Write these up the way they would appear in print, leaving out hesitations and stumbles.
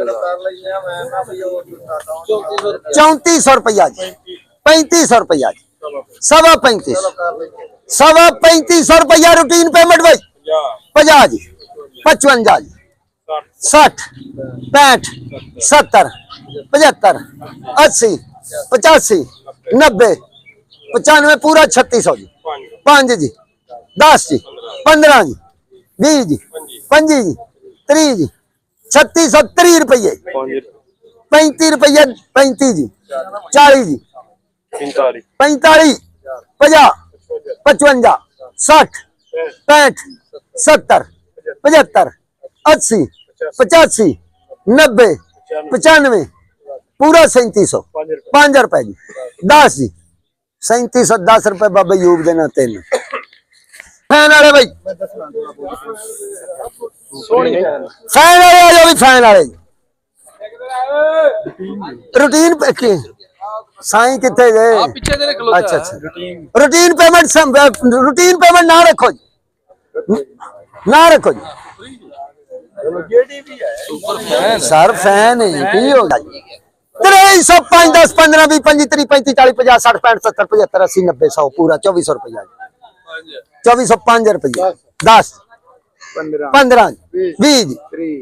रखो 3400 रुपया जी 3500 रुपया जी 3500 रुपया रूटीन पेमेंट भाई 50 जी 55 जी 60 65 70 75 80 85 90 95 पूरा 3600 जी 5 जी 10 जी 15 जी 20 जी 25 जी 30 जी 3630 रुपये 35 रुपये 35 जी 40 जी 45 50 55 60 65 70 75 80 85 90 95 पूरा 3700 5 रुपए जी 10 जी 3710 रुपए बाबा यूब देना 3 फैन वाले भाई फैन वाले आ जाओ भी फैन वाले रूटीन साई कितने गए अच्छा अच्छा रूटीन पेमेंट ना रखो जी ना रखो जी सर फैन है की होगा जी 300 5 10 15 20 25 30 35 40 50 60 65 70 75 80 90 100 पूरा 2400 रुपया 2405 रुपया 10 15 20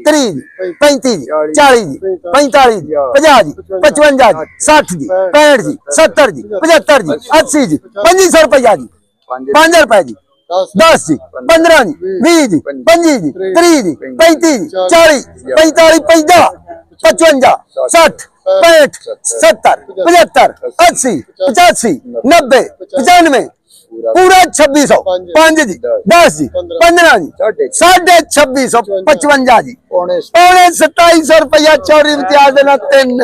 30 35 40 45 50 55 60 65 70 75 80 2500 रुपया जी 5 रुपए जी 10 जी 15 जी 20 जी 25 जी 30 जी 35 40 45 50 55 60 65 70 75 80 85 90 95 पूरा 2600 5 जी 10 जी 15 जी 2650 55 जी 2700 रुपया चोरी इम्तियाज देना 3